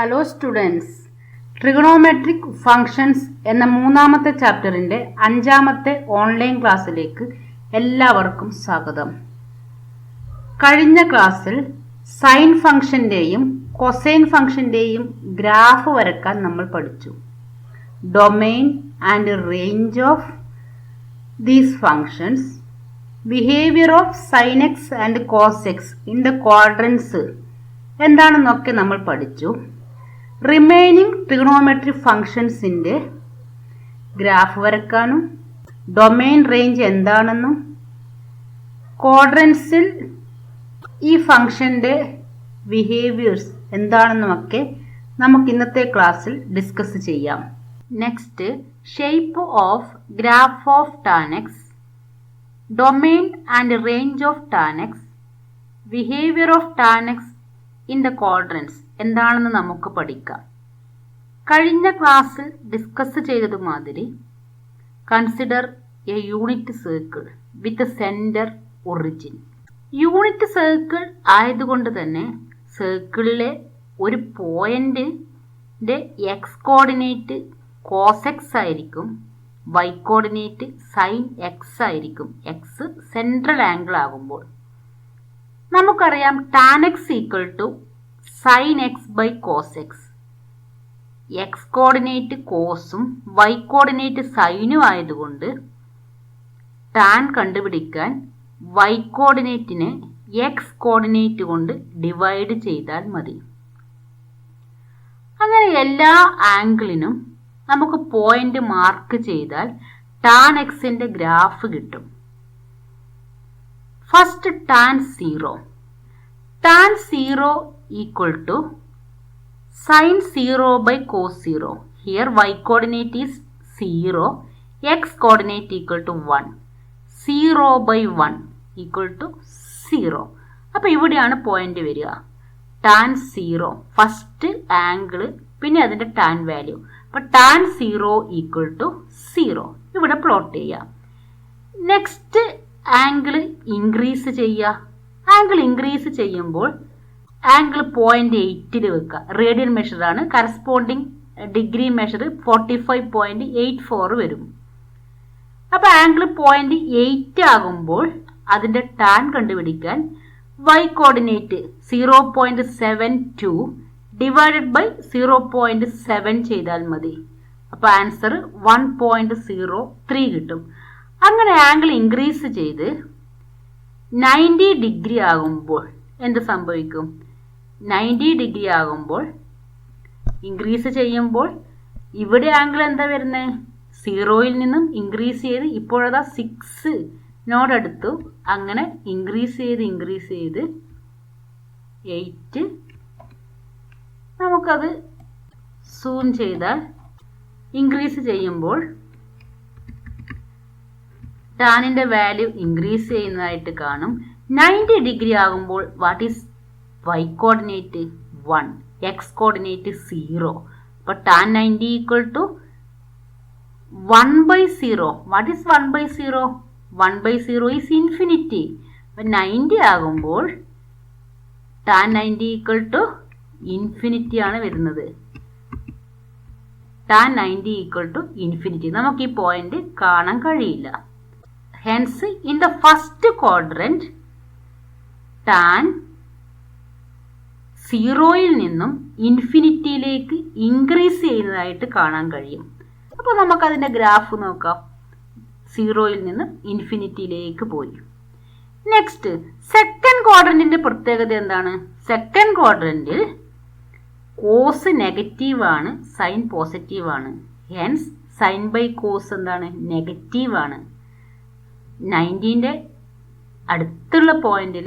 Hello students, trigonometric functions എന്ന മൂന്നാമത്തെ ചാപ്റ്ററിൻ്റെ 5ാമത്തെ ഓൺലൈൻ ക്ലാസ്സിലേക്ക് എല്ലാവർക്കും സ്വാഗതം. കഴിഞ്ഞ ക്ലാസ്സിൽ സൈൻ ഫംഗ്ഷൻ്റെയും കൊസൈൻ ഫംഗ്ഷൻ്റെയും ഗ്രാഫ് വരക്കാൻ നമ്മൾ പഠിച്ചു. Domain and range of these functions, behaviour of sine x and cos x in the quadrants എന്താണെന്നൊക്കെ നമ്മൾ പഠിച്ചു. റിമൈനിങ് ട്രിഗണോമെട്രിക് ഫങ്ഷൻസിൻ്റെ ഗ്രാഫ് വരക്കാനും ഡൊമെയിൻ റേഞ്ച് എന്താണെന്നും ക്വാഡ്രൻസിൽ ഈ ഫങ്ഷൻ്റെ ബിഹേവിയേഴ്സ് എന്താണെന്നുമൊക്കെ നമുക്ക് ഇന്നത്തെ ക്ലാസ്സിൽ ഡിസ്കസ് ചെയ്യാം. Next, shape of graph of tan x, domain and range of tan x, behaviour of tan x in the quadrants എന്താണെന്ന് നമുക്ക് പഠിക്കാം. കഴിഞ്ഞ ക്ലാസ്സിൽ ഡിസ്കസ് ചെയ്തതുമാതിരി consider a unit circle with centre origin. Unit circle ആയതുകൊണ്ട് തന്നെ സർക്കിളിലെ ഒരു പോയിന്റിൻ്റെ എക്സ് കോർഡിനേറ്റ് കോസ് എക്സ് ആയിരിക്കും, വൈ കോർഡിനേറ്റ് സൈൻ എക്സ് ആയിരിക്കും. എക്സ് സെൻട്രൽ ആംഗിൾ ആകുമ്പോൾ നമുക്കറിയാം tan x equal to sine x by cos x. X coordinate കോസും Y coordinate സൈനും ആയതുകൊണ്ട് ടാൻ കണ്ടുപിടിക്കാൻ വൈ കോർഡിനേറ്റിനെ എക്സ് കോർഡിനേറ്റ് കൊണ്ട് ഡിവൈഡ് ചെയ്താൽ മതി. അങ്ങനെ എല്ലാ ആംഗിളിനും നമുക്ക് പോയിന്റ് മാർക്ക് ചെയ്താൽ ടാൻ എക്സിന്റെ ഗ്രാഫ് കിട്ടും. First tan 0. Tan 0 equal to sin 0 by cos 0. Here y coordinate is 0, x coordinate equal to 1. 0 by 1 equal to 0. അപ്പോൾ ഇവിടെയാണ് പോയിന്റ് വരിക. tan 0 ഫസ്റ്റ് ആംഗിൾ, പിന്നെ അതിൻ്റെ tan വാല്യൂ. അപ്പോൾ tan 0 equal to 0 ഇവിടെ പ്ലോട്ട് ചെയ്യാം. നെക്സ്റ്റ് ആംഗിൾ ഇൻക്രീസ് ചെയ്യുക. Angle increase ചെയ്യുമ്പോൾ ആംഗിൾ 0.8 വെക്കുക. റേഡിയൻ മെഷറാണ്. കറസ്പോണ്ടിങ് ഡിഗ്രി മെഷർ 45.84 വരും. അപ്പോൾ ആംഗിൾ 0.8 ആകുമ്പോൾ അതിൻ്റെ ടാൻ കണ്ടുപിടിക്കാൻ വൈ കോർഡിനേറ്റ് 0.72 ഡിവൈഡഡ് ബൈ 0.7 ചെയ്താൽ മതി. അപ്പോൾ ആൻസർ 1.03 കിട്ടും. അങ്ങനെ ആംഗിൾ ഇൻക്രീസ് ചെയ്ത് 90 ഡിഗ്രി ആകുമ്പോൾ എന്ത് സംഭവിക്കും? 90 ഡിഗ്രി ആകുമ്പോൾ ഇൻക്രീസ് ചെയ്യുമ്പോൾ ഇവിടെ ആംഗിൾ എന്താ വരുന്നത്? 0യിൽ നിന്നും ഇൻക്രീസ് ചെയ്ത് ഇപ്പോഴതാ 6നോടടുത്തു. അങ്ങനെ ഇൻക്രീസ് ചെയ്ത് 8. നമുക്കത് സൂം ചെയ്താൽ ഇൻക്രീസ് ചെയ്യുമ്പോൾ ടാനിൻ്റെ വാല്യൂ ഇൻക്രീസ് ചെയ്യുന്നതായിട്ട് കാണും. 90 ഡിഗ്രി ആകുമ്പോൾ what is y coordinate? 1, x coordinate 0. അപ്പോൾ tan 90 equal to 1/0. What is 1/0? 1/0 is infinity. അപ്പം 90 ആകുമ്പോൾ ടാൻ 90 ഈക്വൽ ടു ഇൻഫിനിറ്റി ആണ് വരുന്നത്. Tan 90 equal to infinity. നമുക്ക് ഈ പോയിന്റ് കാണാൻ കഴിയില്ല. Hence, in the first quadrant, tan 0യിൽ നിന്നും ഇൻഫിനിറ്റിയിലേക്ക് ഇൻക്രീസ് ചെയ്യുന്നതായിട്ട് കാണാൻ കഴിയും. അപ്പോൾ നമുക്കതിൻ്റെ ഗ്രാഫ് നോക്കാം. 0യിൽ നിന്നും ഇൻഫിനിറ്റിയിലേക്ക് പോയി. നെക്സ്റ്റ്, സെക്കൻഡ് ക്വാഡ്രന്റിന്റെ പ്രത്യേകത എന്താണ്? സെക്കൻഡ് ക്വാഡ്രന്റിൽ കോസ് നെഗറ്റീവാണ്, സൈൻ പോസിറ്റീവാണ്. ഹെൻസ് സൈൻ ബൈ കോസ് എന്താണ്? നെഗറ്റീവാണ്. 90ൻ്റെ അടുത്തുള്ള പോയിന്റിൽ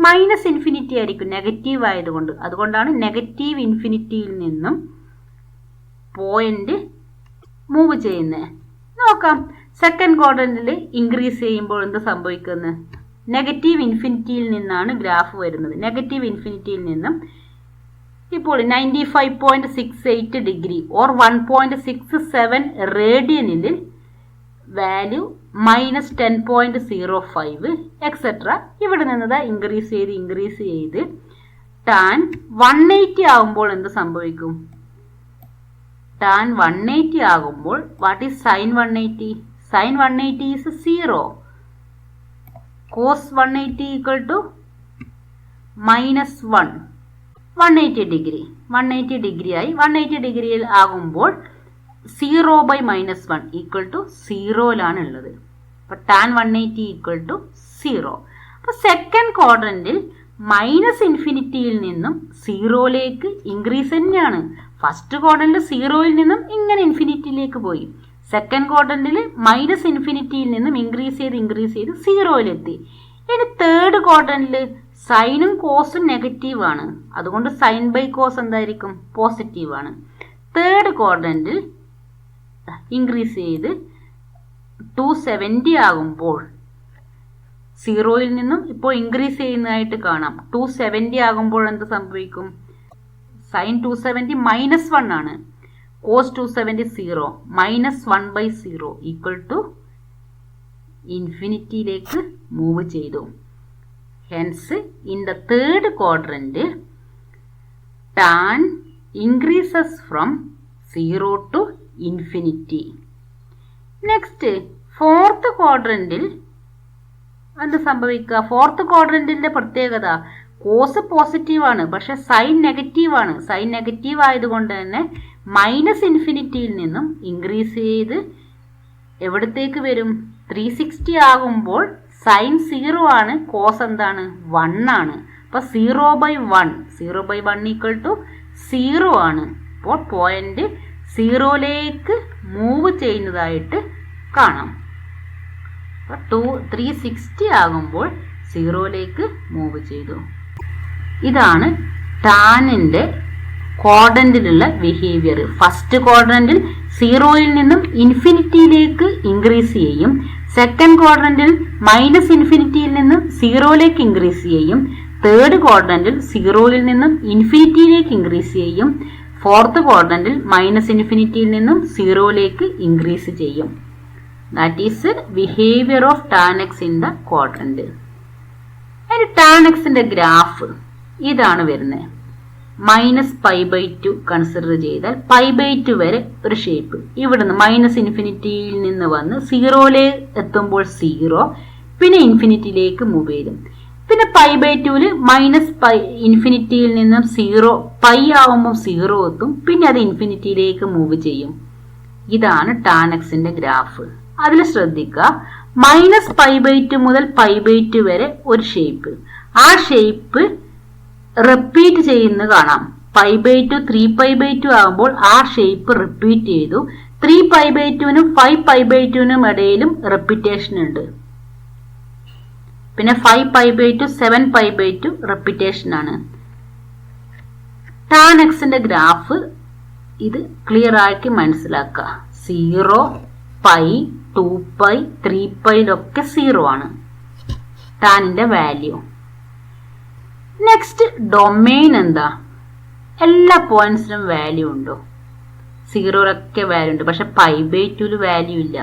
മൈനസ് ഇൻഫിനിറ്റി ആയിരിക്കും, നെഗറ്റീവ് ആയതുകൊണ്ട്. അതുകൊണ്ടാണ് നെഗറ്റീവ് ഇൻഫിനിറ്റിയിൽ നിന്നും പോയിന്റ് മൂവ് ചെയ്യുന്നത്. നോക്കാം, സെക്കൻഡ് ക്വാഡ്രന്റിൽ ഇൻക്രീസ് ചെയ്യുമ്പോൾ എന്ത് സംഭവിക്കുന്നത്? നെഗറ്റീവ് ഇൻഫിനിറ്റിയിൽ നിന്നാണ് ഗ്രാഫ് വരുന്നത്. നെഗറ്റീവ് ഇൻഫിനിറ്റിയിൽ നിന്നും ഇപ്പോൾ 95.68 ഡിഗ്രി ഓർ 1.67 റേഡിയനിൽ വാല്യൂ -10.05 എക്സെട്ര. ഇവിടെ നിന്ന് ഇൻക്രീസ് ചെയ്ത് ടാൻ 180 ആകുമ്പോൾ എന്ത് സംഭവിക്കും? ടാൻ 180 ആകുമ്പോൾ what is sine 180? Sine 180 is 0. Cos 180 equal to -1. 180 degree 180 degree ആയി. 180 ഡിഗ്രിയിൽ ആകുമ്പോൾ 0/-1 ഈക്വൽ ടു 0യിലാണ് ഉള്ളത്. അപ്പോൾ ടാൻ 180 ഈക്വൽ ടു 0. അപ്പോൾ സെക്കൻഡ് ക്വാഡ്രന്റിൽ -ഇൻഫിനിറ്റിയിൽ നിന്നും 0യിലേക്ക് ഇൻക്രീസ് തന്നെയാണ്. ഫസ്റ്റ് ക്വാഡ്രന്റിൽ 0യിൽ നിന്നും ഇങ്ങനെ ഇൻഫിനിറ്റിയിലേക്ക് പോയി. സെക്കൻഡ് ക്വാഡ്രന്റിൽ -ഇൻഫിനിറ്റിയിൽ നിന്നും ഇൻക്രീസ് ചെയ്ത് 0യിലെത്തി. ഇനി തേർഡ് ക്വാഡ്രന്റിൽ സൈനും കോസും നെഗറ്റീവ് ആണ്. അതുകൊണ്ട് സൈൻ ബൈ കോസ് എന്തായിരിക്കും? പോസിറ്റീവ് ആണ്. തേർഡ് ക്വാഡ്രന്റിൽ ഇൻക്രീസ് ചെയ്ത് 270 ആകുമ്പോൾ 0യിൽ നിന്നും ഇപ്പോൾ ഇൻക്രീസ് ചെയ്യുന്നതായിട്ട് കാണാം. 270 ആകുമ്പോൾ എന്ത് സംഭവിക്കും? സൈൻ 270 -1 ആണ്. കോസ് 270 0. -1/0 ഈക്വൽ ടു ഇൻഫിനിറ്റിയിലേക്ക് മൂവ് ചെയ്തു. Hence in the third quadrant tan increases from 0 to infinity. Next fourth ക്വാഡ്രന്റിൽ എന്ത് സംഭവിക്കുക? ഫോർത്ത് ക്വാഡ്രന്റിന്റെ പ്രത്യേകത കോസ് പോസിറ്റീവ് ആണ്, പക്ഷെ സൈൻ നെഗറ്റീവ് ആണ്. സൈൻ നെഗറ്റീവ് ആയതുകൊണ്ട് തന്നെ -ഇൻഫിനിറ്റിയിൽ നിന്നും ഇൻക്രീസ് ചെയ്ത് എവിടത്തേക്ക് വരും? 360 ആകുമ്പോൾ സൈൻ 0 ആണ്, കോസ് എന്താണ്? 1 ആണ്. അപ്പോൾ 0/1 ഈക്വൽ ടു 0 ആണ്. അപ്പോൾ പോയിന്റ് 0യിലേക്ക് മൂവ് ചെയ്യുന്നതായിട്ട് കാണാം. 360 ആകുമ്പോൾ 0യിലേക്ക് മൂവ് ചെയ്തു. ഇതാണ് ടാനിന്റെ ക്വാഡ്രന്റിലുള്ള ബിഹേവിയർ. ഫസ്റ്റ് ക്വാഡ്രന്റിൽ 0യിൽ നിന്നും ഇൻഫിനിറ്റിയിലേക്ക് ഇൻക്രീസ് ചെയ്യും. സെക്കൻഡ് ക്വാഡ്രന്റിൽ -ഇൻഫിനിറ്റിയിൽ നിന്നും 0യിലേക്ക് ഇൻക്രീസ് ചെയ്യും. തേർഡ് ക്വാഡ്രന്റിൽ 0യിൽ നിന്നും ഇൻഫിനിറ്റിയിലേക്ക് ഇൻക്രീസ് ചെയ്യും. ഫോർത്ത് ക്വാഡ്രന്റിൽ -ഇൻഫിനിറ്റിയിൽ നിന്നും 0യിലേക്ക് ഇൻക്രീസ് ചെയ്യും. That is the behavior of tan x in the quadrant. And tan x ന്റെ ഗ്രാഫ് ഇതാണ് വരുന്നത്. -π/2 കൺസിഡർ ചെയ്താൽ π/2 വരെ ഒരു ഷേപ്പ്. ഇവിടുന്ന് -ഇൻഫിനിറ്റിയിൽ നിന്ന് വന്ന് 0യിലേക്ക് എത്തുമ്പോൾ 0, പിന്നെ ഇൻഫിനിറ്റിയിലേക്ക് മൂവ് ചെയ്യും. പിന്നെ π/2ല് -ഇൻഫിനിറ്റിയിൽ നിന്നും 0 π ആവുമ്പോൾ 0 എത്തും, പിന്നെ അത് ഇൻഫിനിറ്റിയിലേക്ക് മൂവ് ചെയ്യും. ഇതാണ് tan x ന്റെ ഗ്രാഫ്. അതിൽ ശ്രദ്ധിക്കുക, -π/2 മുതൽ π/2 വരെ ഒരു ഷേപ്പ്. ആ ഷേപ്പ് റിപ്പീറ്റ് ചെയ്യുന്നത് കാണാം. π/2 3π/2 ആകുമ്പോൾ ആ ഷേപ്പ് റിപ്പീറ്റ് ചെയ്തു. 3π/2നും 5π/2നും ഇടയിലും റിപ്പീറ്റേഷൻ ഉണ്ട്. പിന്നെ 5π/2 7π/2 റിപ്പീറ്റേഷൻ ആണ്. tan x ന്റെ ഗ്രാഫ് ഇത് ക്ലിയർ ആക്കി മനസ്സിലാക്കുക. 0, π, 2π, 3πയിലൊക്കെ 0 ആണ് ടാനിന്റെ വാല്യൂ. നെക്സ്റ്റ് ഡൊമെയിൻ എന്താ? എല്ലാ പോയിന്റ്സിലും വാല്യൂ ഉണ്ടോ? 0ലൊക്കെ വാല്യൂ ഉണ്ട്, പക്ഷെ π/2ല് വാല്യൂ ഇല്ല.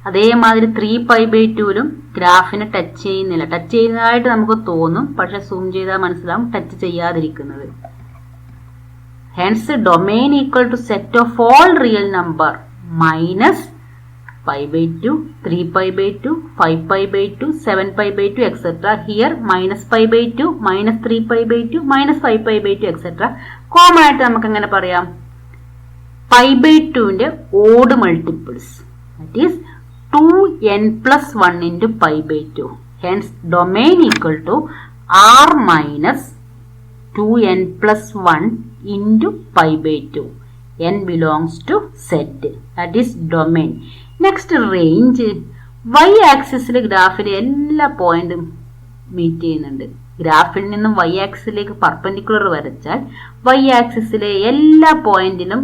അതേമാതിരി 3π/2ലും ഗ്രാഫിനെ ടച്ച് ചെയ്യുന്നില്ല. ടച്ച് ചെയ്യുന്നതായിട്ട് നമുക്ക് തോന്നും, പക്ഷെ സൂം ചെയ്താൽ മനസ്സിലാവും touch ചെയ്യാതിരിക്കുന്നത്. Hence domain equal to set of all real number minus π/2, 3π/2, 5π/2, 7π/2 etc. Here -π/2, -3π/2, -5π/2 etc. Common ആയിട്ട് നമുക്ക് എങ്ങനെ പറയാം? π/2ന്റെ odd multiples, that is 2n+1 into π/2. Hence domain equal to r minus 2n+1 into π/2. n belongs to set, that is domain. Next range. y ആക്സിസിലെ ഗ്രാഫിലെ എല്ലാ പോയിന്റും meet ചെയ്യുന്നുണ്ട്. ഗ്രാഫിൽ നിന്നും y ആക്സിസിലേക്ക് പെർപെൻഡിക്കുലർ വരച്ചാൽ y ആക്സിസിലെ എല്ലാ പോയിന്റിലും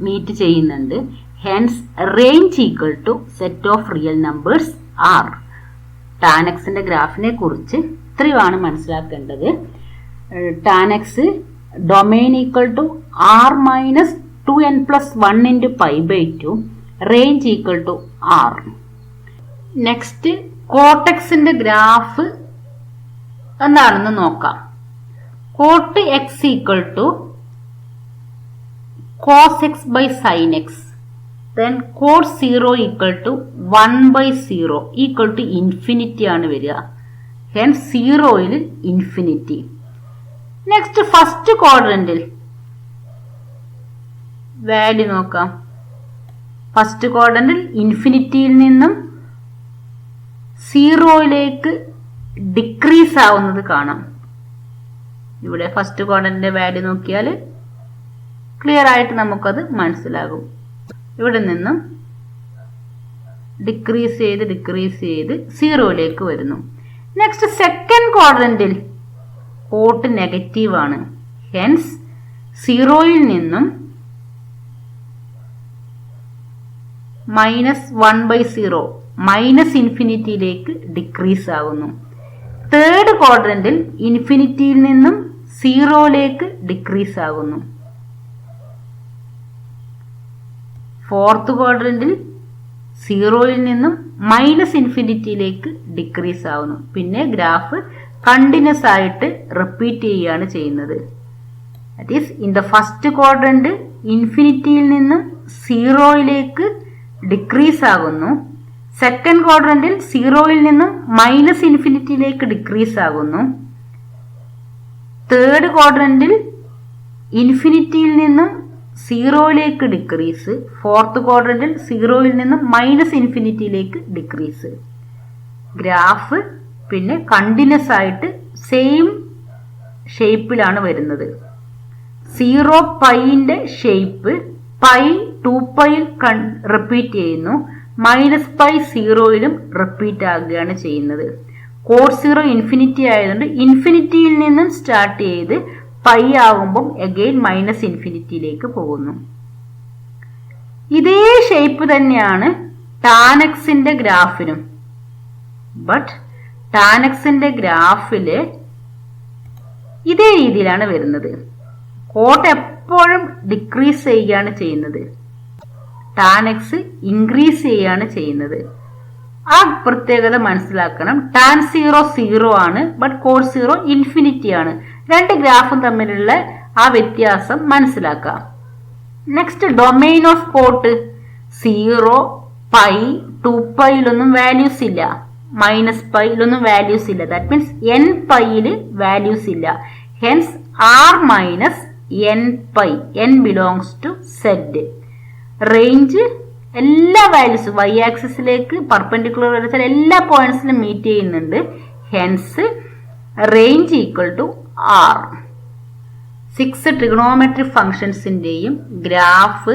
മീറ്റ് ചെയ്യുന്നുണ്ട്. Hence range equal to set of real numbers r. tan x ന്റെ ഗ്രാഫിനെ കുറിച്ച് ഇത്രയുമാണ് മനസ്സിലാക്കേണ്ടത്. tan x domain equal to r minus 2n+1 into π/2, range equal to r. Next cot x ന്റെ ഗ്രാഫ് എന്താണെന്ന് നോക്കാം. Cot x equal to cos x by sine x. then cot 0 equal to 1 by 0 equal to infinity ആണ് വരിക. hence 0യിൽ infinity. Next first ക്വാഡ്രന്റിൽ value നോക്കാം. First ക്വാഡ്രന്റിൽ ഇൻഫിനിറ്റിയിൽ നിന്നും 0യിലേക്ക് ഡിക്രീസ് ആവുന്നത് കാണാം. ഇവിടെ ഫസ്റ്റ് ക്വാഡ്രന്റിന്റെ വാല്യൂ നോക്കിയാൽ ക്ലിയർ ആയിട്ട് നമുക്കത് മനസ്സിലാകും. ഇവിടെ നിന്നും ഡിക്രീസ് ചെയ്ത് 0യിലേക്ക് വരുന്നു. നെക്സ്റ്റ് സെക്കൻഡ് ക്വാഡ്രന്റിൽ കോട്ട് നെഗറ്റീവ് ആണ്. ഹെൻസ് 0യിൽ നിന്നും -1/0 മൈനസ് ഇൻഫിനിറ്റിയിലേക്ക് ഡിക്രീസ് ആകുന്നു. തേർഡ് ക്വാഡ്രന്റിൽ ഇൻഫിനിറ്റിയിൽ നിന്നും 0യിലേക്ക് ഡിക്രീസ് ആകുന്നു. ഫോർത്ത് ക്വാഡ്രന്റിൽ 0യിൽ നിന്നും മൈനസ് ഇൻഫിനിറ്റിയിലേക്ക് ഡിക്രീസ് ആവുന്നു. പിന്നെ ഗ്രാഫ് കണ്ടിന്യൂസ് ആയിട്ട് റിപ്പീറ്റ് ചെയ്യുകയാണ് ചെയ്യുന്നത്. That is in the first quadrant ഇൻഫിനിറ്റിയിൽ നിന്നും 0യിലേക്ക് ഡിക്രീസ് ആകുന്നു. സെക്കൻഡ് ക്വാഡ്രന്റിൽ 0യിൽ നിന്നും മൈനസ് ഇൻഫിനിറ്റിയിലേക്ക് ഡിക്രീസ് ആകുന്നു. തേർഡ് ക്വാഡ്രന്റിൽ ഇൻഫിനിറ്റിയിൽ നിന്നും 0യിലേക്ക് ഡിക്രീസ്. ഫോർത്ത് ക്വാഡ്രന്റിൽ 0യിൽ നിന്നും മൈനസ് ഇൻഫിനിറ്റിയിലേക്ക് ഡിക്രീസ്. ഗ്രാഫ് പിന്നെ കണ്ടിന്യൂസ് ആയിട്ട് സെയിം ഷേപ്പിലാണ് വരുന്നത്. 0 പൈന്റെ ഷേപ്പ് പൈ 2πയിൽ റിപ്പീറ്റ് ചെയ്യുന്നു. -π 0യിലും റിപ്പീറ്റ് ആകുകയാണ് ചെയ്യുന്നത്. കോട്ട് 0 ഇൻഫിനിറ്റി ആയതുകൊണ്ട് ഇൻഫിനിറ്റിയിൽ നിന്നും സ്റ്റാർട്ട് ചെയ്ത് പൈ ആകുമ്പം അഗെയിൻ മൈനസ് ഇൻഫിനിറ്റിയിലേക്ക് പോകുന്നു. ഇതേ ഷേപ്പ് തന്നെയാണ് ടാനക്സിന്റെ ഗ്രാഫിനും. ബട്ട് ടാനക്സിന്റെ ഗ്രാഫില് ഇതേ രീതിയിലാണ് വരുന്നത്. കോട്ട് എപ്പോഴും ഡിക്രീസ് ചെയ്യുകയാണ് ചെയ്യുന്നത്. ടാനക്സ് ഇൻക്രീസ് ചെയ്യുകയാണ് ചെയ്യുന്നത്. ആ പ്രത്യേകത മനസ്സിലാക്കണം. ടാൻ 0 0 ആണ്, ബട്ട് കോട്ട് 0 ഇൻഫിനിറ്റി ആണ്. രണ്ട് ഗ്രാഫും തമ്മിലുള്ള ആ വ്യത്യാസം മനസ്സിലാക്കാം. Next domain of cot 0 pi 2πയിലൊന്നും വാല്യൂസ് ഇല്ല, -πയിലൊന്നും വാല്യൂസ് ഇല്ല. ദാറ്റ് മീൻസ് n പൈയില് വാല്യൂസ് ഇല്ല. Hence r minus n pi, n belongs to z. Range എല്ലാ വാല്യൂസും y ആക്സിസിലേക്ക് പെർപെൻഡിക്കുലർ വരച്ചാൽ എല്ലാ പോയിന്റ്സിലും മീറ്റ് ചെയ്യുന്നുണ്ട്. Hence range equal to r. 6 trigonometric ഫംഗ്ഷൻസിന്റെയും ഗ്രാഫ്,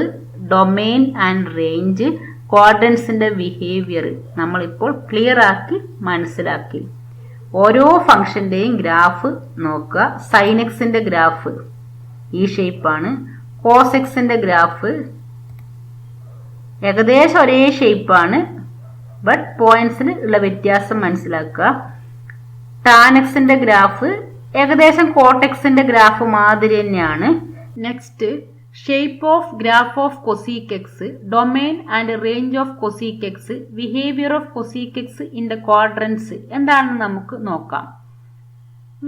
ഡൊമെയിൻ ആൻഡ് റേഞ്ച്, ക്വാഡ്രന്റ്സിന്റെ ബിഹേവിയർ നമ്മളിപ്പോൾ ക്ലിയർ ആക്കി മനസ്സിലാക്കി. ഓരോ ഫംഗ്ഷന്റെയും ഗ്രാഫ് നോക്കുക. സൈൻ എക്സിന്റെ ഗ്രാഫ് ഈ ഷേപ്പാണ്. കോസ് എക്സിന്റെ ഗ്രാഫ് ഏകദേശം ഒരേ ഷേപ്പാണ്, ബട്ട് പോയിന്റ്സിൽ ഉള്ള വ്യത്യാസം മനസ്സിലാക്കുക. ടാനക്സിന്റെ ഗ്രാഫ് ഏകദേശം കോട്ടെക്സിന്റെ ഗ്രാഫ് മാതിരി തന്നെയാണ്. Next shape of graph of cosec x, domain and range of cosec x, behaviour of cosec x in the quadrants എന്താണെന്ന് നമുക്ക് നോക്കാം.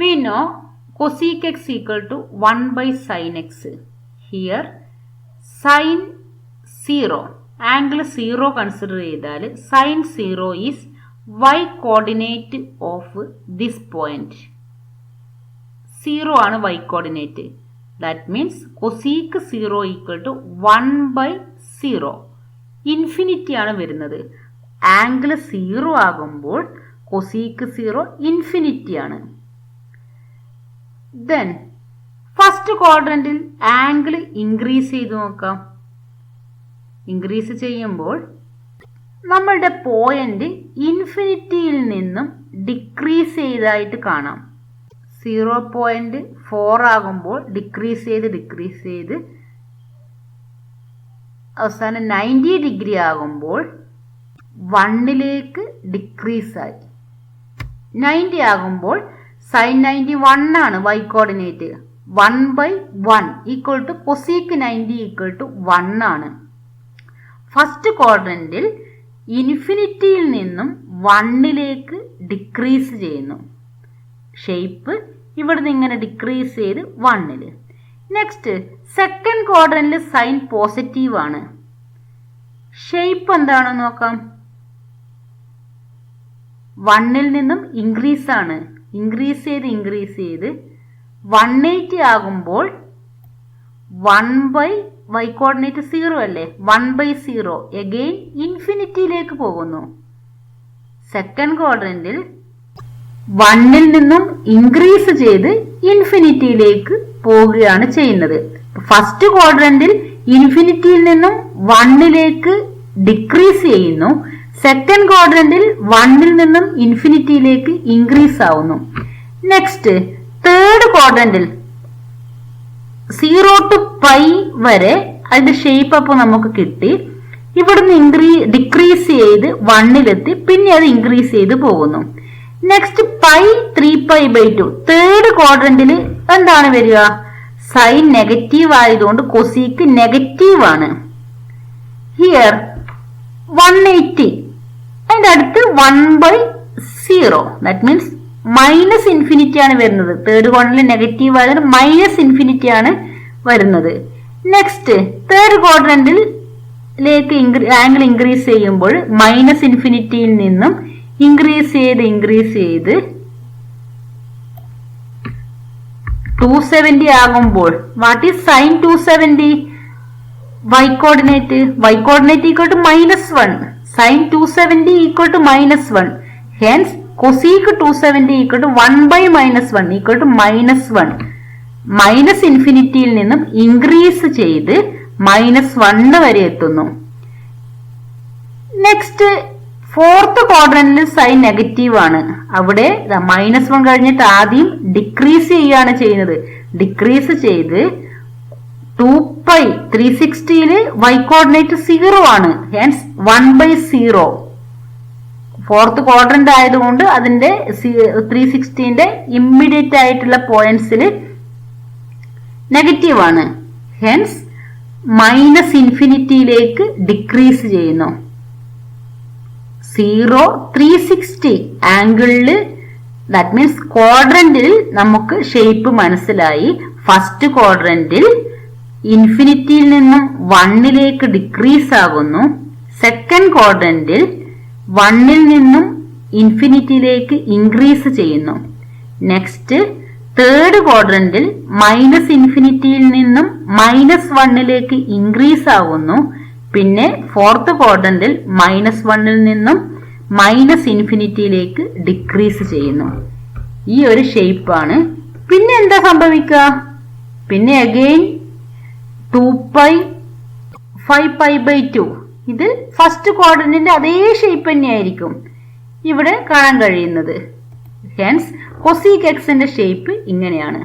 We know cosec x equal to 1 by sin x. Here sin 0 angle 0 consider ചെയ്താൽ sin 0 is y coordinate of this point. 0 ആണ് y coordinate. That means cosec 0 equal to 1 by 0. Infinity ആണ് വരുന്നത്. Angle 0 ആകുമ്പോൾ cosec 0 infinity ആണ്. Then first ക്വാഡ്രന്റിൽ angle increase ചെയ്ത് നോക്കാം. Increase ചെയ്യുമ്പോൾ നമ്മളുടെ പോയിന്റ് ഇൻഫിനിറ്റിയിൽ നിന്നും ഡിക്രീസ് ചെയ്തായിട്ട് കാണാം. 0.4 ആകുമ്പോൾ ഡിക്രീസ് ചെയ്ത് അവസാനം 90 ഡിഗ്രി ആകുമ്പോൾ 1ലേക്ക് ഡിക്രീസ് ആയി. 90 ആകുമ്പോൾ sin 91 ആണ് y coordinate. 1/1 equal to cosec 90 equal to 1 ആണ്. ഫസ്റ്റ് ക്വാഡ്രന്റിൽ ഇൻഫിനിറ്റിയിൽ നിന്നും 1ലേക്ക് ഡിക്രീസ് ചെയ്യുന്നു. ഷേപ്പ് ഇവിടുന്ന് ഇങ്ങനെ ഡിക്രീസ് ചെയ്ത് 1-ൽ. നെക്സ്റ്റ് സെക്കൻഡ് ക്വാഡ്രന്റിൽ സൈൻ പോസിറ്റീവ് ആണ്. ഷേപ്പ് എന്താണെന്ന് നോക്കാം. 1-ൽ നിന്നും ഇൻക്രീസ് ആണ്. ഇൻക്രീസ് ചെയ്ത് 180 ആകുമ്പോൾ 1/y കോർഡിനേറ്റ് 0 അല്ലേ, 1/0 എഗെയിൻ ഇൻഫിനിറ്റിയിലേക്ക് പോകുന്നു. സെക്കൻഡ് ക്വാഡ്രന്റിൽ 1-ൽ നിന്നും ഇൻക്രീസ് ചെയ്ത് ഇൻഫിനിറ്റിയിലേക്ക് പോവുകയാണ് ചെയ്യുന്നത്. ഫസ്റ്റ് ക്വാഡ്രന്റിൽ ഇൻഫിനിറ്റിയിൽ നിന്നും 1-ലേക്ക് ഡിക്രീസ് ചെയ്യുന്നു. സെക്കൻഡ് ക്വാഡ്രന്റിൽ 1-ൽ നിന്നും ഇൻഫിനിറ്റിയിലേക്ക് ഇൻക്രീസ് ആവുന്നു. നെക്സ്റ്റ് തേർഡ് ക്വാഡ്രന്റിൽ 0 to π വരെ അതിന്റെ ഷേപ്പ് അപ്പോൾ നമുക്ക് കിട്ടി. ഇവിടുന്ന് ഡിക്രീസ് ചെയ്ത് 1-ലെത്തി, പിന്നെ അത് ഇൻക്രീസ് ചെയ്ത് പോകുന്നു. നെക്സ്റ്റ് പൈ 3π/2 തേർഡ് ക്വാഡ്രന്റിൽ എന്താണ് വരിക? സൈൻ നെഗറ്റീവ് ആയതുകൊണ്ട് കൊസീക്ക് നെഗറ്റീവ് ആണ്. ഹിയർ 180 അതിന്റെ അടുത്ത് 1/0 ദാറ്റ് മീൻസ് മൈനസ് ഇൻഫിനിറ്റി ആണ് വരുന്നത്. തേർഡ് ക്വാഡ്രന്റിൽ നെഗറ്റീവ് ആയതുകൊണ്ട് മൈനസ് ഇൻഫിനിറ്റി ആണ് വരുന്നത്. നെക്സ്റ്റ് തേർഡ് ക്വാഡ്രന്റിലേക്ക് ആംഗിൾ ഇൻക്രീസ് ചെയ്യുമ്പോൾ മൈനസ് ഇൻഫിനിറ്റിയിൽ നിന്നും ഇൻക്രീസ് ചെയ്ത് 270 ആകുമ്പോൾ what is sine 270? y coordinate equal to -1. Sine 270 equal to -1. Hence cosec 270 equal to 1/-1 equal to -1. Minus ഇൻഫിനിറ്റിയിൽ നിന്നും ഇൻക്രീസ് ചെയ്ത് -1 വരെ എത്തുന്നു. നെക്സ്റ്റ് ഫോർത്ത് ക്വാഡ്രന്റിൽ സൈൻ നെഗറ്റീവ് ആണ്. അവിടെ -1 കഴിഞ്ഞിട്ട് ആദ്യം ഡിക്രീസ് ചെയ്യുകയാണ് ചെയ്യുന്നത്. ഡിക്രീസ് ചെയ്ത് 2π 360-ല് y കോർഡിനേറ്റ് 0 ആണ്. ഹെൻസ് 1/0. ഫോർത്ത് ക്വാഡ്രന്റ് ആയതുകൊണ്ട് അതിന്റെ 360ന്റെ ഇമ്മീഡിയറ്റ് ആയിട്ടുള്ള പോയിന്റ്സിൽ നെഗറ്റീവ് ആണ്. ഹെൻസ് മൈനസ് ഇൻഫിനിറ്റിയിലേക്ക് ഡിക്രീസ് ചെയ്യുന്നു. 0 360 ആംഗിളില് ദാറ്റ് മീൻസ് ക്വാഡ്രന്റിൽ നമുക്ക് ഷേപ്പ് മനസ്സിലായി. ഫസ്റ്റ് ക്വാഡ്രന്റിൽ ഇൻഫിനിറ്റിയിൽ നിന്നും 1-ലേക്ക് ഡിക്രീസ് ആകുന്നു. സെക്കൻഡ് ക്വാഡ്രന്റിൽ 1-ൽ നിന്നും ഇൻഫിനിറ്റിയിലേക്ക് ഇൻക്രീസ് ചെയ്യുന്നു. നെക്സ്റ്റ് തേർഡ് ക്വാഡ്രന്റിൽ മൈനസ് ഇൻഫിനിറ്റിയിൽ നിന്നും -1-ലേക്ക് ഇൻക്രീസ് ആകുന്നു. പിന്നെ ഫോർത്ത് ക്വാഡ്രന്റിൽ -1-ൽ നിന്നും -ഇൻഫിനിറ്റിയിലേക്ക് ഡിക്രീസ് ചെയ്യുന്നു. ഈ ഒരു ഷേപ്പാണ്. പിന്നെ എന്താ സംഭവിക്കുക? പിന്നെ അഗെയിൻ 2π 5π/2 ഇത് ഫസ്റ്റ് ക്വാഡ്രന്റിന്റെ അതേ ഷേപ്പ് തന്നെയായിരിക്കും ഇവിടെ കാണാൻ കഴിയുന്നത്. ഹെൻസ് കൊസീക് എക്സിന്റെ ഷേപ്പ് ഇങ്ങനെയാണ്.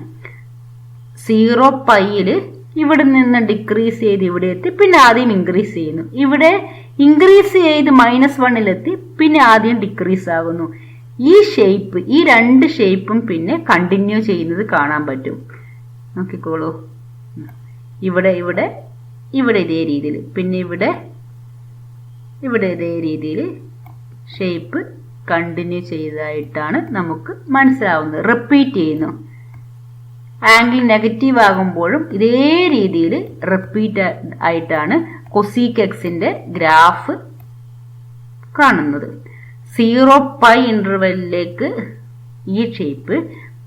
0π-ല് ഇവിടെ നിന്ന് ഡിക്രീസ് ചെയ്ത് ഇവിടെ എത്തി, പിന്നെ ആദ്യം ഇൻക്രീസ് ചെയ്യുന്നു. ഇവിടെ ഇൻക്രീസ് ചെയ്ത് -1-ലെത്തി, പിന്നെ ആദ്യം ഡിക്രീസ് ആകുന്നു. ഈ ഷേപ്പ്, ഈ രണ്ട് ഷേപ്പും പിന്നെ കണ്ടിന്യൂ ചെയ്യുന്നത് കാണാൻ പറ്റും. നോക്കിക്കോളൂ. ഇവിടെ ഇതേ രീതിയിൽ, പിന്നെ ഇവിടെ ഇതേ രീതിയിൽ ഷേപ്പ് കണ്ടിന്യൂ ചെയ്തതായിട്ടാണ് നമുക്ക് മനസ്സിലാവുന്നത്. റിപ്പീറ്റ് ചെയ്യുന്നു. ആംഗിൾ നെഗറ്റീവ് ആകുമ്പോഴും ഇതേ രീതിയിൽ റിപ്പീറ്റ് ആയിട്ടാണ് കൊസീക് എക്സിന്റെ ഗ്രാഫ് കാണുന്നത്. 0π ഇന്റർവെല്ലിലേക്ക് ഈ ഷേപ്പ്,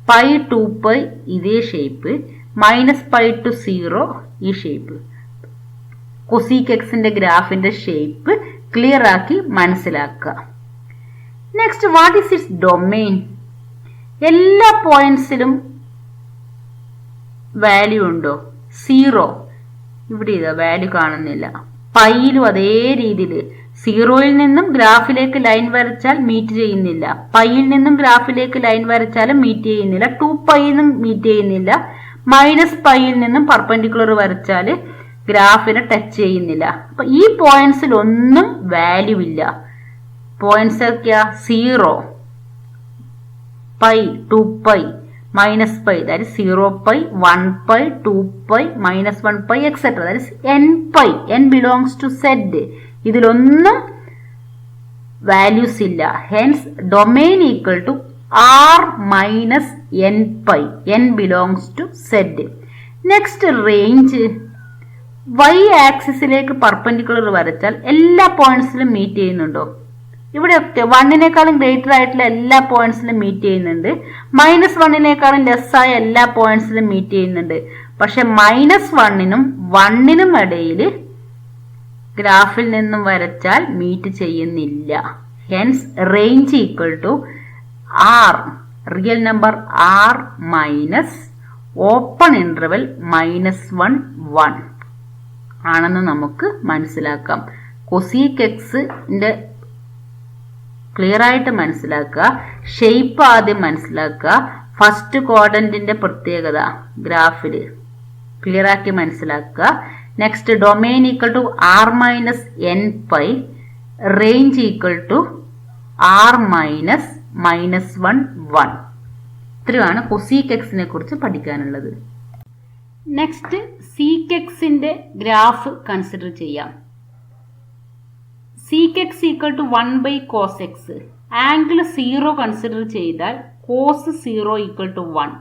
π 2π ഇതേ ഷേപ്പ്, -π to 0 ഈ ഷേപ്പ്. കൊസീക് എക്സിന്റെ ഗ്രാഫിന്റെ ഷേപ്പ് ക്ലിയർ ആക്കി മനസ്സിലാക്കുക. Next what is it's domain? എല്ലാ പോയിന്റ്സിലും വാല്യൂ ഉണ്ടോ? 0. ഇവിടെ ഇതാ വാല്യൂ കാണുന്നില്ല. പൈയിലും അതേ രീതിയിൽ 0-ൽ നിന്നും ഗ്രാഫിലേക്ക് ലൈൻ വരച്ചാൽ മീറ്റ് ചെയ്യുന്നില്ല. പൈയിൽ നിന്നും ഗ്രാഫിലേക്ക് ലൈൻ വരച്ചാലും മീറ്റ് ചെയ്യുന്നില്ല. 2π-ന്നും മീറ്റ് ചെയ്യുന്നില്ല. -π-ൽ നിന്നും പെർപെൻഡിക്കുലർ വരച്ചാൽ ഗ്രാഫിനെ ടച്ച് ചെയ്യുന്നില്ല. അപ്പൊ ഈ പോയിന്റ്സിൽ ഒന്നും വാല്യൂ ഇല്ല. പോയിന്റ്സ് ഒക്കെയാ 0, π, 2π, -π, that is 0π, 1π, 2π, -1π, etc. That is nπ. n belongs to z. ഇതിലൊന്നും വാല്യൂസ് ഇല്ല. Hence domain equal to r minus n pi. n belongs to z. Next range y ആക്സിസിലേക്ക് പെർപെൻഡിക്കുലർ വരച്ചാൽ എല്ലാ പോയിന്റ്സിലും മീറ്റ് ചെയ്യുന്നുണ്ടോ? ഇവിടെയൊക്കെ 1നേക്കാളും ഗ്രേറ്റർ ആയിട്ടുള്ള എല്ലാ പോയിന്റ്സിലും മീറ്റ് ചെയ്യുന്നുണ്ട്. -1നേക്കാളും ലെസ് ആയ എല്ലാ പോയിന്റ്സിലും മീറ്റ് ചെയ്യുന്നുണ്ട്. പക്ഷെ -1നും 1നും ഇടയിൽ ഗ്രാഫിൽ നിന്നും വരച്ചാൽ മീറ്റ് ചെയ്യുന്നില്ല. Hence range equal to r, real number r minus open interval -1 1 ആണെന്ന് നമുക്ക് മനസ്സിലാക്കാം. കൊസീക് എക്സിന്റെ ക്ലിയർ ആയിട്ട് മനസ്സിലാക്കുക. ഷേപ്പ് ആദ്യം മനസ്സിലാക്കുക. ഫസ്റ്റ് ക്വാഡ്രന്റിന്റെ പ്രത്യേകത ഗ്രാഫിൽ ക്ലിയർ ആക്കി മനസ്സിലാക്കുക. Next domain equal to r minus n pi, range equal to r minus -1 1. ഇത്രയാണ് കൊസീക് എക്സിനെ കുറിച്ച് പഠിക്കാനുള്ളത്. നെക്സ്റ്റ് സീക് എക്സിന്റെ ഗ്രാഫ് കൺസിഡർ ചെയ്യാം. Sec x equal to 1 cos x. Angle 0 consider ചെയ്താൽ cos 0 equal to 1.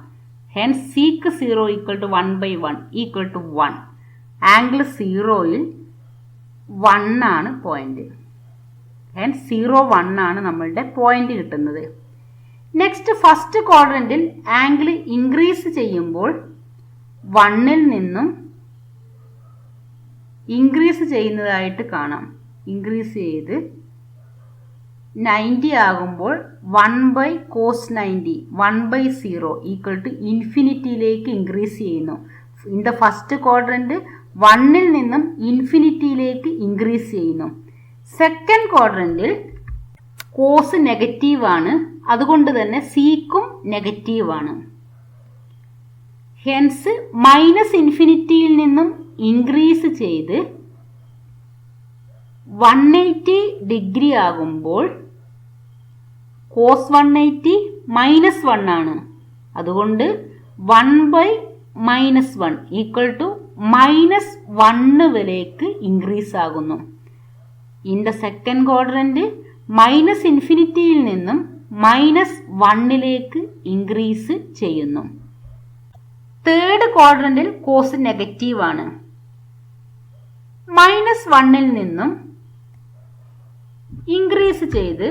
Hence sec 0 equal to 1/1 equal to 1. Angle 0യിൽ 1 ആണ് point. Hence 0 1 ആണ് നമ്മളുടെ പോയിന്റ് കിട്ടുന്നത്. നെക്സ്റ്റ് ഫസ്റ്റ് ക്വാഡ്രന്റിൽ ആംഗിൾ ഇൻക്രീസ് ചെയ്യുമ്പോൾ 1ൽ നിന്നും ഇൻക്രീസ് ചെയ്യുന്നതായിട്ട് കാണാം. ഇൻക്രീസ് ചെയ്ത് 90 ആകുമ്പോൾ 1 cos 90 1/0 ഈക്വൽ ടു ഇൻഫിനിറ്റിയിലേക്ക് ഇൻക്രീസ് ചെയ്യുന്നു. ഇൻ ദ ഫസ്റ്റ് ക്വാഡ്രന്റ് 1ൽ നിന്നും ഇൻഫിനിറ്റിയിലേക്ക് ഇൻക്രീസ് ചെയ്യുന്നു. സെക്കൻഡ് ക്വാഡ്രന്റിൽ കോസ് നെഗറ്റീവ് ആണ്, അതുകൊണ്ട് തന്നെ സീക്കും നെഗറ്റീവ് ആണ്. ഹെൻസ് -ഇൻഫിനിറ്റിയിൽ നിന്നും ഇൻക്രീസ് ചെയ്ത് 180 ഡിഗ്രി ആകുമ്പോൾ കോസ് 180 -1 ആണ്. അതുകൊണ്ട് 1/-1 ഈക്വൽ ടു -1 വരേക്ക് ഇൻക്രീസ് ആകുന്നു. ഇൻ ദ സെക്കൻഡ് ക്വാഡ്രന്റ് -ഇൻഫിനിറ്റിയിൽ നിന്നും -1ലേക്ക് ഇൻക്രീസ് ചെയ്യുന്നു. തേർഡ് ക്വാഡ്രന്റിൽ കോസ് നെഗറ്റീവ് ആണ്. -1ൽ നിന്നും ഇൻക്രീസ് ചെയ്ത്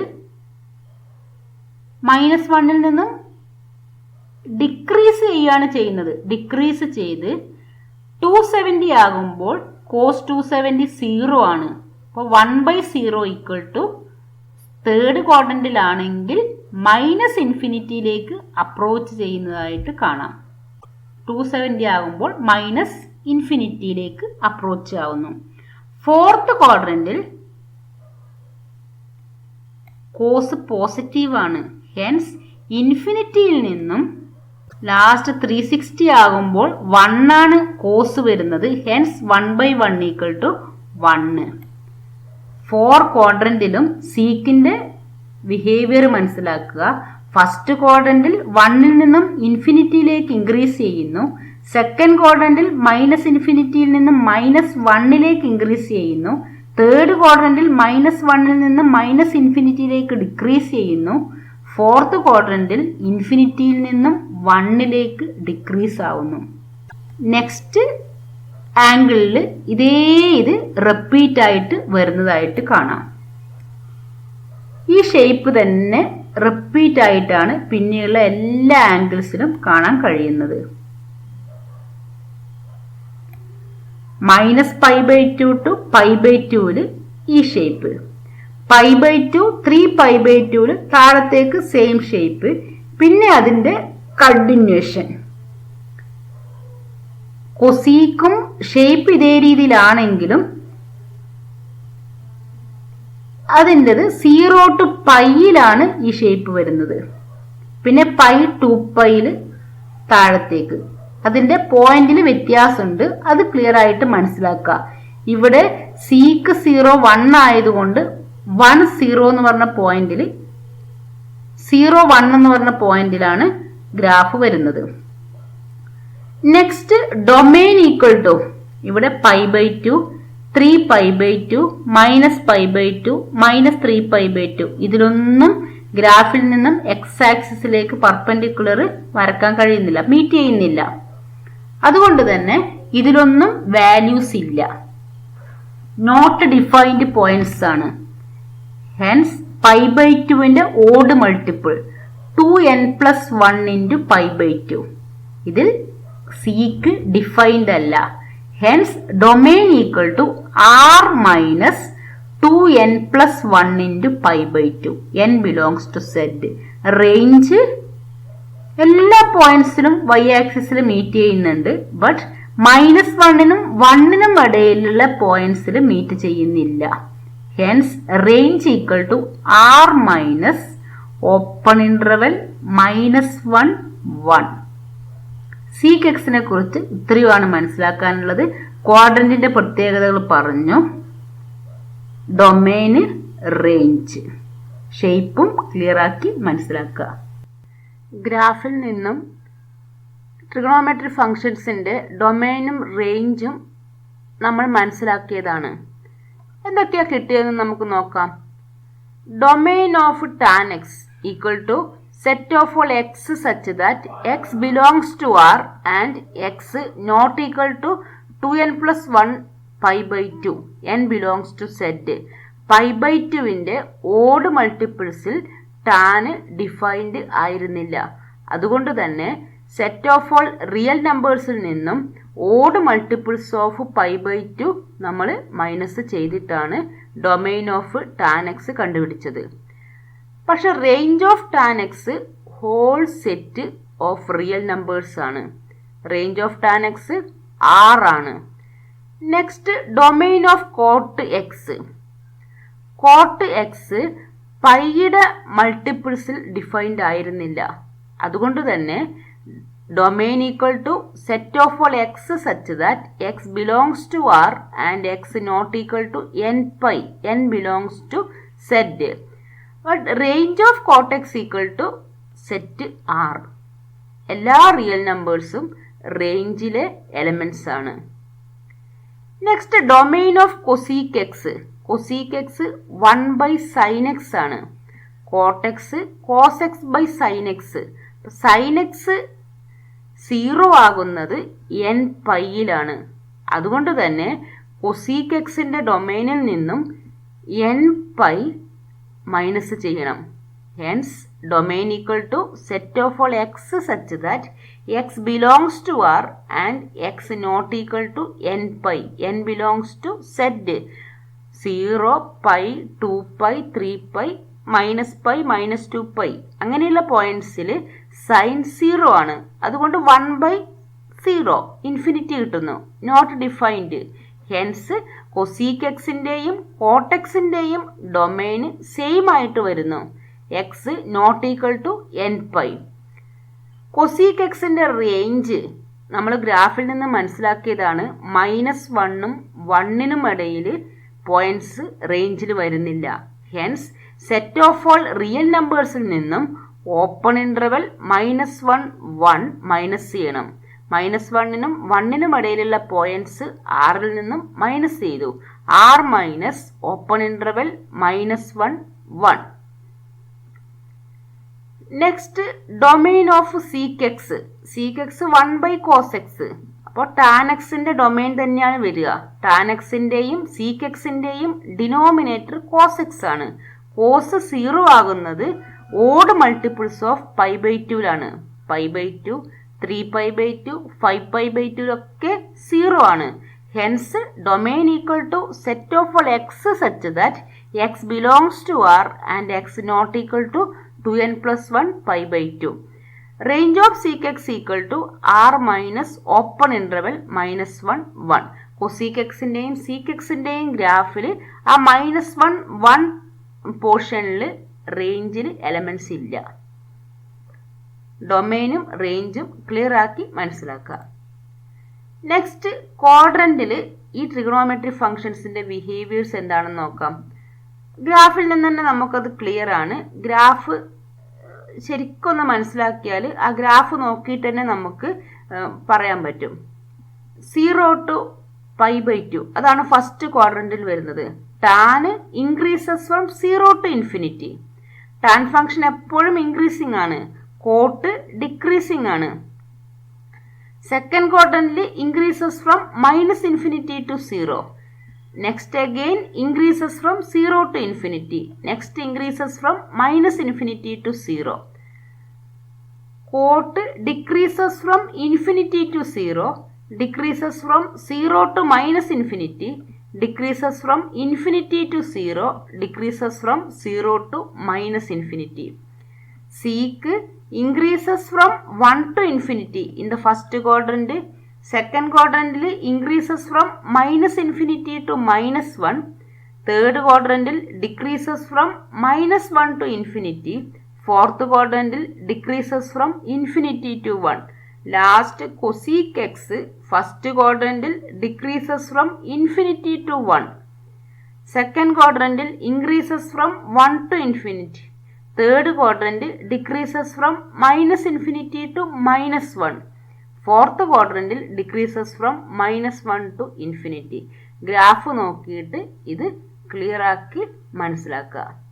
-1ൽ നിന്നും ഡിക്രീസ് ചെയ്യുകയാണ് ചെയ്യുന്നത്. ഡിക്രീസ് ചെയ്ത് 270 ആകുമ്പോൾ കോസ് 270 0 ആണ്. അപ്പോൾ 1/0 ഈക്വൽ ടു തേർഡ് ക്വാഡ്രന്റിലാണെങ്കിൽ -ഇൻഫിനിറ്റിയിലേക്ക് അപ്രോച്ച് ചെയ്യുന്നതായിട്ട് കാണാം. 270 ആകുമ്പോൾ -ഇൻഫിനിറ്റിയിലേക്ക് അപ്രോച്ച് ആവുന്നു. ഫോർത്ത് ക്വാഡ്രന്റിൽ കോസ് പോസിറ്റീവ് ആണ്. ഹെൻസ് ഇൻഫിനിറ്റിയിൽ നിന്നും ലാസ്റ്റ് 360 ആകുമ്പോൾ 1 ആണ് കോസ് വരുന്നത്. Hence 1/1 equal to 1. 4 ക്വാഡ്രന്റിലും സീക്കിന്റെ ബിഹേവിയർ മനസ്സിലാക്കുക. ഫസ്റ്റ് ക്വാഡ്രന്റിൽ 1ൽ നിന്നും ഇൻഫിനിറ്റിയിലേക്ക് ഇൻക്രീസ് ചെയ്യുന്നു. സെക്കൻഡ് ക്വാഡ്രന്റിൽ -ഇൻഫിനിറ്റിയിൽ നിന്നും -1ലേക്ക് ഇൻക്രീസ് ചെയ്യുന്നു. തേർഡ് ക്വാഡ്രന്റിൽ -1ൽ നിന്നും -ഇൻഫിനിറ്റിയിലേക്ക് ഡിക്രീസ് ചെയ്യുന്നു. ഫോർത്ത് ക്വാഡ്രന്റിൽ ഇൻഫിനിറ്റിയിൽ നിന്നും 1ലേക്ക് ഡിക്രീസ് ആവുന്നു. നെക്സ്റ്റ് ആംഗിളിൽ ഇത് റിപ്പീറ്റ് ആയിട്ട് വരുന്നതായിട്ട് കാണാം. ഈ ഷേപ്പ് തന്നെ റിപ്പീറ്റ് ആയിട്ടാണ് പിന്നെയുള്ള എല്ലാ ആംഗിൾസിലും കാണാൻ കഴിയുന്നത്. -π/2 to π/2 ഈ ഷേപ്പ്, π/2 3π/2 താഴത്തേക്ക് സെയിം ഷേപ്പ്, പിന്നെ അതിന്റെ കണ്ടിന്യൂഷൻ. കൊസീക്കും ഷേപ്പ് ഇതേ രീതിയിലാണെങ്കിലും അതിൻ്റെത് 0 to πയിലാണ് ഈ ഷേപ്പ് വരുന്നത്. പിന്നെ π 2πയിൽ താഴത്തേക്ക് അതിന്റെ പോയിന്റിൽ വ്യത്യാസമുണ്ട്. അത് ക്ലിയർ ആയിട്ട് മനസ്സിലാക്കുക. ഇവിടെ സീക്ക് 0 1 ആയതുകൊണ്ട് 1 0 എന്ന് പറഞ്ഞ പോയിന്റിൽ 0 1 എന്ന് പറഞ്ഞ പോയിന്റിലാണ് ഗ്രാഫ് വരുന്നത്. നെക്സ്റ്റ് ഡൊമെയിൻ ഈക്വൽ ടു ഇവിടെ π/2 3π/2 -π/2 -3π/2 ഇതിലൊന്നും ഗ്രാഫിൽ നിന്നും എക്സ് ആക്സിസിലേക്ക് പെർപെൻഡിക്കുലർ വരക്കാൻ കഴിയുന്നില്ല, മീറ്റ് ചെയ്യുന്നില്ല. അതുകൊണ്ട് തന്നെ ഇതിലൊന്നും വാല്യൂസ് ഇല്ല, നോട്ട് ഡിഫൈൻഡ് പോയിന്റ്സ് ആണ്. ഹെൻസ് π/2ന്റെ ഓഡ് മൾട്ടിപ്പിൾ 2n+1 × π/2. ഇതിൽ സിക്ക് ഡിഫൈൻഡ് അല്ല. Hence domain equal to r minus 2n+1 × π/2. n belongs to Z. Range എല്ലാ പോയിന്റ്സിലും y ആക്സിസിൽ മീറ്റ് ചെയ്യുന്നുണ്ട്. ബട്ട് -1നും 1നും ഇടയിലുള്ള പോയിന്റ്സിൽ മീറ്റ് ചെയ്യുന്നില്ല. Hence range equal to r minus open interval -1 1. Sec എക്സിനെ കുറിച്ച് ഇത്രയുമാണ് മനസ്സിലാക്കാനുള്ളത്. ക്വാഡ്രന്റിന്റെ പ്രത്യേകതകൾ പറഞ്ഞു, ഡൊമെയിന്, റേഞ്ച്, ഷേപ്പും ക്ലിയർ ആക്കി മനസ്സിലാക്കുക. ഗ്രാഫിൽ നിന്നും ട്രിഗണോമെട്രി ഫങ്ഷൻസിന്റെ ഡൊമെയിനും റേഞ്ചും നമ്മൾ മനസ്സിലാക്കിയതാണ്. എന്തൊക്കെയാ കിട്ടിയതെന്ന് നമുക്ക് നോക്കാം. Domain of tan x equal to set of all x such that x belongs to R and x not equal to 2n+1 π/2. n belongs to Z. π/2ന്റെ ഓഡ് മൾട്ടിപ്പിൾസിൽ tan ഡിഫൈൻഡ് ആയിരുന്നില്ല. അതുകൊണ്ട് തന്നെ സെറ്റ് ഓഫ് ഓൾ റിയൽ നമ്പേഴ്സിൽ നിന്നും odd multiples of π/2 നമ്മൾ minus ചെയ്തിട്ടാണ് domain of tan x കണ്ടുപിടിച്ചത്. പക്ഷെ range of tan x whole set of real numbers ആണ്. Range of tan x R ആണ്. Next domain of cot x. Cot x പൈയുടെ മൾട്ടിപ്പിൾസിൽ ഡിഫൈൻഡ് ആയിരുന്നില്ല. അതുകൊണ്ട് തന്നെ domain equal to set of all x such that x belongs to R and x not equal to n/, n belongs to Z. But range of cot x equal to set R. എല്ലാ real നമ്പേഴ്സും റേഞ്ചിലെ elements ആണ്. Next domain of cosec x. Cosec x 1/sin x ആണ്. Cot x cos x by sine x. Sine x 0 ആകുന്നത് n/യിലാണ്. അതുകൊണ്ട് തന്നെ cosec എക്സിന്റെ ഡൊമെയിനിൽ നിന്നും n/, മൈനസ് ചെയ്യണം. Hence domain equal to set of all x such that x belongs to R and x not equal to n/, n belongs to Z. 0, π, 2π, 3π, -π, -2π അങ്ങനെയുള്ള പോയിന്റ്സിൽ sign 0 ആണ്. അതുകൊണ്ട് 1/0 ഇൻഫിനിറ്റി കിട്ടുന്നു, നോട്ട് ഡിഫൈൻഡ്. ഹെൻസ് കൊസീക് എക്സിന്റെയും cot എക്സിന്റെയും domain same ആയിട്ട് വരുന്നു. x not equal to n/. Cosec എക്സിന്റെ range നമ്മൾ ഗ്രാഫിൽ നിന്ന് മനസ്സിലാക്കിയതാണ്. -1നും 1നും ഇടയിൽ പോയിന്റ്സ് റേഞ്ചിൽ വരുന്നില്ല. ഹെൻസ് സെറ്റ് ഓഫ് ഓൾ റിയൽ നമ്പേഴ്സിൽ നിന്നും ഓപ്പൺ ഇന്റർവെൽ -1 1 മൈനസ് ചെയ്യണം. -1നും 1നും ഇടയിലുള്ള പോയിന്റ്സ് ആറിൽ നിന്നും മൈനസ് ചെയ്തു. R minus open interval -1 1. Next domain of sec x. Sec x 1/cos x. അപ്പോൾ tan എക്സിന്റെ ഡൊമെയിൻ തന്നെയാണ് വരിക. tan എക്സിന്റെയും സീക്ക് എക്സിന്റെയും ഡിനോമിനേറ്റർ cos x ആണ്. കോസ് 0 ആകുന്നത് ഓഡ് മൾട്ടിപ്പിൾസ് ഓഫ് π/2ലാണ്. π/2, 3π/2, 5π/2 ഒക്കെ 0 ആണ്. Hence domain equal to set of all x such that x belongs to R and x not equal to 2n+1 π/2. Range of sec x equal to R minus open interval -1 1. cosec xന്റെയും sec xന്റെയും ഗ്രാഫിൽ ആ -1 1 പോർഷനിൽ റേഞ്ചിൽ elements ഇല്ല. ഡൊമെയിനും റേഞ്ചും clear ആക്കി മനസ്സിലാക്കുക. Next ക്വാഡ്രന്റിൽ ഈ trigonometry ഫംഗ്ഷൻസിന്റെ behaviours എന്താണെന്ന് നോക്കാം. ഗ്രാഫിൽ നിന്ന് തന്നെ നമുക്കത് ക്ലിയർ ആണ്. ഗ്രാഫ് ശരിക്കൊന്ന് മനസ്സിലാക്കിയാൽ ആ ഗ്രാഫ് നോക്കിയിട്ട് തന്നെ നമുക്ക് പറയാൻ പറ്റും. 0 to π/2 അതാണ് ഫസ്റ്റ് ക്വാഡ്രന്റിൽ വരുന്നത്. Tan increases from 0 to infinity. Tan function എപ്പോഴും ഇൻക്രീസിങ് ആണ്. കോട്ട് ഡിക്രീസിങ് ആണ്. സെക്കൻഡ് ക്വാഡ്രന്റിൽ increases from -∞ to 0. Next again increases from 0 to infinity. Next increases from -∞ to 0. Cot decreases from infinity to 0, decreases from 0 to -∞, decreases from infinity to 0, decreases from 0 to -∞. Sec increases from 1 to infinity in the first quadrant. Second ക്വാഡ്രന്റിൽ increases from -∞ to -1. Third ക്വാഡ്രന്റിൽ decreases from -1 to infinity. Fourth ക്വാഡ്രന്റിൽ decreases from infinity to 1. Last cosec x first ക്വാഡ്രന്റിൽ decreases from infinity to 1. Second ക്വാഡ്രന്റിൽ increases from 1 to infinity. Third quadrant decreases from -∞ to -1. Fourth ക്വാഡ്രന്റിൽ decreases from -1 to infinity. Graph നോക്കിയിട്ട് ഇത് clear ആക്കി മനസ്സിലാക്കുക.